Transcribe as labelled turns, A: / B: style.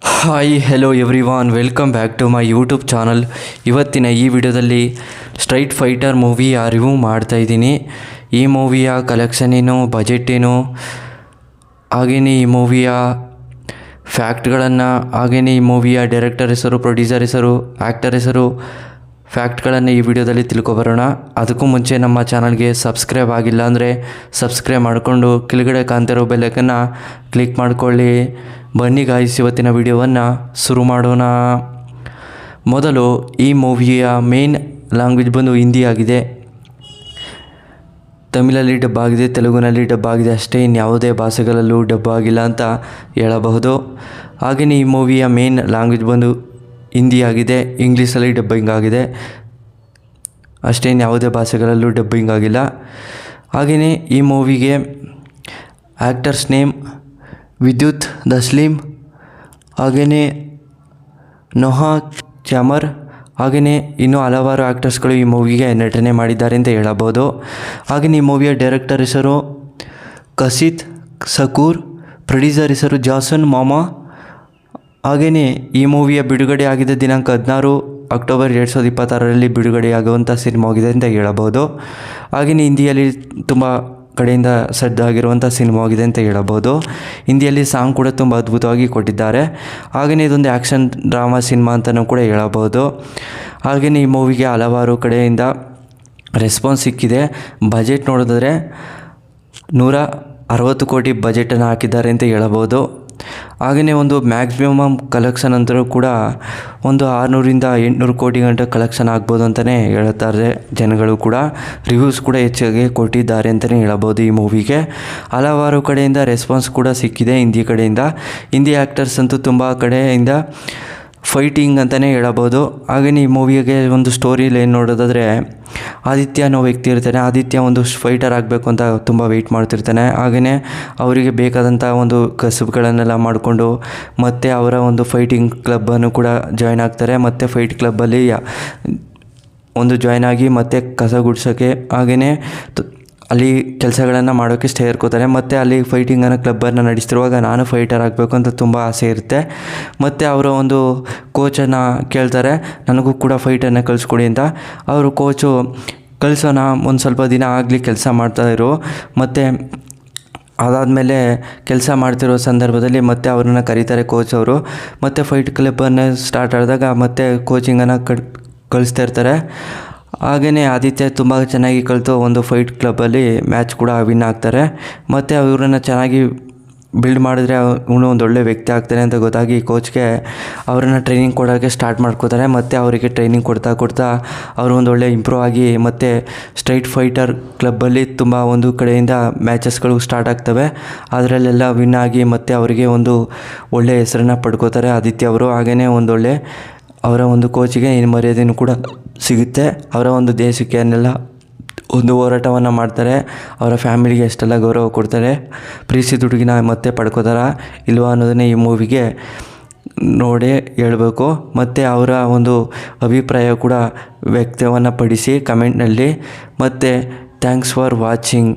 A: Hi hello everyone, welcome back to my YouTube channel. ಇವತ್ತಿನ ಈ ವಿಡಿಯೋದಲ್ಲಿ ಸ್ಟ್ರೈಟ್ ಫೈಟರ್ ಮೂವಿಯ ರಿವ್ಯೂ ಮಾಡ್ತಾಯಿದ್ದೀನಿ. ಈ ಮೂವಿಯ ಕಲೆಕ್ಷನ್ ಏನು, ಬಜೆಟ್ ಏನು, ಹಾಗೆಯೇ ಈ ಮೂವಿಯ ಫ್ಯಾಕ್ಟ್ಗಳನ್ನು, ಹಾಗೆಯೇ ಈ ಮೂವಿಯ ಡೈರೆಕ್ಟರ್ ಹೆಸರು, ಪ್ರೊಡ್ಯೂಸರ್ ಹೆಸರು, ಆ್ಯಕ್ಟರ್ ಹೆಸರು, ಫ್ಯಾಕ್ಟ್ಗಳನ್ನು ಈ ವಿಡಿಯೋದಲ್ಲಿ ತಿಳ್ಕೊಬರೋಣ. ಅದಕ್ಕೂ ಮುಂಚೆ ನಮ್ಮ ಚಾನಲ್ಗೆ ಸಬ್ಸ್ಕ್ರೈಬ್ ಆಗಿಲ್ಲ ಅಂದರೆ ಸಬ್ಸ್ಕ್ರೈಬ್ ಮಾಡಿಕೊಂಡು ಕೆಳಗಡೆ ಕಾಣ್ತಿರೋ ಬೆಲ್ಲೈಕನ್ನು ಕ್ಲಿಕ್ ಮಾಡಿಕೊಳ್ಳಿ. ಬನ್ನಿ ಗಾಯ್ಸ್, ಇವತ್ತಿನ ವಿಡಿಯೋವನ್ನು ಶುರು ಮಾಡೋಣ. ಮೊದಲು ಈ ಮೂವಿಯ ಮೇನ್ ಲ್ಯಾಂಗ್ವೇಜ್ ಬಂದು ಹಿಂದಿ ಆಗಿದೆ. ತಮಿಳಲ್ಲಿ ಡಬ್ ಆಗಿದೆ, ತೆಲುಗಿನಲ್ಲಿ ಡಬ್ ಆಗಿದೆ ಅಷ್ಟೇ, ಇನ್ಯಾವುದೇ ಭಾಷೆಗಳಲ್ಲೂ ಡಬ್ ಆಗಿಲ್ಲ ಅಂತ ಹೇಳಬಹುದು. ಹಾಗೆಯೇ ಈ ಮೂವಿಯ ಮೇನ್ ಲ್ಯಾಂಗ್ವೇಜ್ ಬಂದು ಹಿಂದಿ ಆಗಿದೆ, ಇಂಗ್ಲೀಷಲ್ಲಿ ಡಬ್ಬಿಂಗ್ ಆಗಿದೆ ಅಷ್ಟೇ, ಯಾವುದೇ ಭಾಷೆಗಳಲ್ಲೂ ಡಬ್ಬಿಂಗ್ ಆಗಿಲ್ಲ. ಹಾಗೆಯೇ ಈ ಮೂವಿಗೆ ಆ್ಯಕ್ಟರ್ಸ್ ನೇಮ್ ವಿದ್ಯುತ್ ದಸ್ಲೀಮ್, ಹಾಗೆಯೇ ನೋಹಾ ಚಾಮರ್, ಹಾಗೆಯೇ ಇನ್ನೂ ಹಲವಾರು ಆ್ಯಕ್ಟರ್ಸ್ಗಳು ಈ ಮೂವಿಗೆ ನಟನೆ ಮಾಡಿದ್ದಾರೆ ಅಂತ ಹೇಳಬಹುದು. ಹಾಗೆಯೇ ಈ ಮೂವಿಯ ಡೈರೆಕ್ಟರ್ ಹೆಸರು ಕಸಿತ್ ಸಕೂರ್, ಪ್ರೊಡ್ಯೂಸರ್ ಹೆಸರು ಜಾಸನ್ ಮಾಮಾ. ಹಾಗೆಯೇ ಈ ಮೂವಿಯ ಬಿಡುಗಡೆ ಆಗಿದ್ದ ದಿನಾಂಕ 16 ಅಕ್ಟೋಬರ್ 2026ರಲ್ಲಿ ಬಿಡುಗಡೆಯಾಗುವಂಥ ಸಿನಿಮಾ ಆಗಿದೆ ಅಂತ ಹೇಳಬಹುದು. ಹಾಗೆಯೇ ಹಿಂದಿಯಲ್ಲಿ ತುಂಬ ಕಡೆಯಿಂದ ಸಜ್ಜಾಗಿರುವಂಥ ಸಿನಿಮಾ ಆಗಿದೆ ಅಂತ ಹೇಳಬಹುದು. ಹಿಂದಿಯಲ್ಲಿ ಸಾಂಗ್ ಕೂಡ ತುಂಬ ಅದ್ಭುತವಾಗಿ ಕೊಟ್ಟಿದ್ದಾರೆ. ಹಾಗೆಯೇ ಇದೊಂದು ಆ್ಯಕ್ಷನ್ ಡ್ರಾಮಾ ಸಿನಿಮಾ ಅಂತಲೂ ಕೂಡ ಹೇಳಬಹುದು. ಹಾಗೆಯೇ ಈ ಮೂವಿಗೆ ಹಲವಾರು ಕಡೆಯಿಂದ ರೆಸ್ಪಾನ್ಸ್ ಸಿಕ್ಕಿದೆ. ಬಜೆಟ್ ನೋಡಿದ್ರೆ 160 ಕೋಟಿ ಬಜೆಟನ್ನು ಹಾಕಿದ್ದಾರೆ ಅಂತ ಹೇಳಬಹುದು. ಹಾಗೆಯೇ ಒಂದು ಮ್ಯಾಕ್ಸಿಮಮ್ ಕಲೆಕ್ಷನ್ ಅಂತಲೂ ಕೂಡ ಒಂದು 600ರಿಂದ 800 ಕೋಟಿ ಗಂಟೆ ಕಲೆಕ್ಷನ್ ಆಗ್ಬೋದು ಅಂತಲೇ ಹೇಳ್ತಾರೆ ಜನಗಳು ಕೂಡ. ರಿವ್ಯೂಸ್ ಕೂಡ ಹೆಚ್ಚಾಗಿ ಕೊಟ್ಟಿದ್ದಾರೆ ಅಂತಲೇ ಹೇಳಬಹುದು. ಈ ಮೂವಿಗೆ ಹಲವಾರು ಕಡೆಯಿಂದ ರೆಸ್ಪಾನ್ಸ್ ಕೂಡ ಸಿಕ್ಕಿದೆ. ಹಿಂದಿ ಕಡೆಯಿಂದ, ಹಿಂದಿ ಆ್ಯಕ್ಟರ್ಸ್ ಅಂತೂ ತುಂಬ ಕಡೆಯಿಂದ ಫೈಟಿಂಗ್ ಅಂತಲೇ ಹೇಳಬಹುದು. ಹಾಗೆಯೇ ಈ ಮೂವಿಗೆ ಒಂದು ಸ್ಟೋರಿ ಲೈನ್ ನೋಡೋದಾದರೆ, ಆದಿತ್ಯ ಅನ್ನೋ ವ್ಯಕ್ತಿ ಇರ್ತಾನೆ. ಆದಿತ್ಯ ಒಂದು ಫೈಟರ್ ಆಗಬೇಕು ಅಂತ ತುಂಬ ವೆಯ್ಟ್ ಮಾಡ್ತಿರ್ತಾನೆ. ಹಾಗೆಯೇ ಅವರಿಗೆ ಬೇಕಾದಂಥ ಒಂದು ಕಸುಬುಗಳನ್ನೆಲ್ಲ ಮಾಡಿಕೊಂಡು ಮತ್ತು ಅವರ ಒಂದು ಫೈಟಿಂಗ್ ಕ್ಲಬ್ಬನ್ನು ಕೂಡ ಜಾಯ್ನ್ ಆಗ್ತಾರೆ. ಮತ್ತು ಫೈಟ್ ಕ್ಲಬ್ಬಲ್ಲಿ ಒಂದು ಜಾಯ್ನ್ ಆಗಿ ಮತ್ತು ಕಸ ಗುಡ್ಸೋಕ್ಕೆ, ಹಾಗೆಯೇ ಅಲ್ಲಿ ಕೆಲಸಗಳನ್ನು ಮಾಡೋಕ್ಕೆ ಸೇರ್ಕೋತಾರೆ. ಮತ್ತು ಅಲ್ಲಿ ಫೈಟಿಂಗನ್ನು ಕ್ಲಬ್ಬನ್ನು ನಡೆಸ್ತಿರುವಾಗ ನಾನು ಫೈಟರ್ ಆಗಬೇಕು ಅಂತ ತುಂಬ ಆಸೆ ಇರುತ್ತೆ. ಮತ್ತು ಅವರ ಒಂದು ಕೋಚನ್ನು ಕೇಳ್ತಾರೆ, ನನಗೂ ಕೂಡ ಫೈಟನ್ನು ಕಲಿಸ್ಕೊಡಿ ಅಂತ. ಅವರು ಕೋಚು ಕಲಿಸೋಣ, ಒಂದು ಸ್ವಲ್ಪ ದಿನ ಆಗಲಿ ಕೆಲಸ ಮಾಡ್ತಾಯಿರು. ಮತ್ತು ಅದಾದಮೇಲೆ ಕೆಲಸ ಮಾಡ್ತಿರೋ ಸಂದರ್ಭದಲ್ಲಿ ಮತ್ತೆ ಅವ್ರನ್ನ ಕರೀತಾರೆ ಕೋಚ್ ಅವರು. ಮತ್ತು ಫೈಟ್ ಕ್ಲಬ್ಬನ್ನು ಸ್ಟಾರ್ಟ್ ಆದಾಗ ಮತ್ತೆ ಕೋಚಿಂಗನ್ನು ಕಳಿಸ್ತಾ ಇರ್ತಾರೆ. ಹಾಗೆಯೇ ಆದಿತ್ಯ ತುಂಬ ಚೆನ್ನಾಗಿ ಕಲಿತು ಒಂದು ಫೈಟ್ ಕ್ಲಬ್ಬಲ್ಲಿ ಮ್ಯಾಚ್ ಕೂಡ ವಿನ್ ಆಗ್ತಾರೆ. ಮತ್ತು ಅವರನ್ನು ಚೆನ್ನಾಗಿ ಬಿಲ್ಡ್ ಮಾಡಿದ್ರೆ ಇವನು ಒಂದು ಒಳ್ಳೆ ವ್ಯಕ್ತಿ ಆಗ್ತಾನೆ ಅಂತ ಗೊತ್ತಾಗಿ ಕೋಚ್ಗೆ ಅವರನ್ನು ಟ್ರೈನಿಂಗ್ ಕೊಡೋಕ್ಕೆ ಸ್ಟಾರ್ಟ್ ಮಾಡ್ಕೋತಾರೆ. ಮತ್ತು ಅವರಿಗೆ ಟ್ರೈನಿಂಗ್ ಕೊಡ್ತಾ ಅವರು ಒಂದು ಒಳ್ಳೆ ಇಂಪ್ರೂವ್ ಆಗಿ ಮತ್ತು ಸ್ಟ್ರೈಟ್ ಫೈಟರ್ ಕ್ಲಬ್ಬಲ್ಲಿ ತುಂಬ ಒಂದು ಕಡೆಯಿಂದ ಮ್ಯಾಚಸ್ಗಳು ಸ್ಟಾರ್ಟ್ ಆಗ್ತವೆ. ಅದರಲ್ಲೆಲ್ಲ ವಿನ್ ಆಗಿ ಮತ್ತು ಅವರಿಗೆ ಒಂದು ಒಳ್ಳೆಯ ಹೆಸರನ್ನು ಪಡ್ಕೋತಾರೆ ಆದಿತ್ಯ ಅವರು. ಹಾಗೆಯೇ ಒಂದೊಳ್ಳೆ ಅವರ ಒಂದು ಕೋಚಿಗೆ ಮರ್ಯಾದೆಯೂ ಕೂಡ ಸಿಗುತ್ತೆ. ಅವರ ಒಂದು ದೇಶಕ್ಕೆ ಅನ್ನೆಲ್ಲ ಒಂದು ಹೋರಾಟವನ್ನು ಮಾಡ್ತಾರೆ. ಅವರ ಫ್ಯಾಮಿಲಿಗೆ ಎಷ್ಟೆಲ್ಲ ಗೌರವ ಕೊಡ್ತಾರೆ, ಪ್ರೀತಿ ದುಡುಗಿನ ಮತ್ತೆ ಪಡ್ಕೋತಾರ ಇಲ್ವಾ ಅನ್ನೋದನ್ನೇ ಈ ಮೂವಿಗೆ ನೋಡಿ ಹೇಳಬೇಕು. ಮತ್ತು ಅವರ ಒಂದು ಅಭಿಪ್ರಾಯ ಕೂಡ ವ್ಯಕ್ತವನ್ನು ಪಡಿಸಿ ಕಮೆಂಟ್ನಲ್ಲಿ. ಮತ್ತು ಥ್ಯಾಂಕ್ಸ್ ಫಾರ್ ವಾಚಿಂಗ್.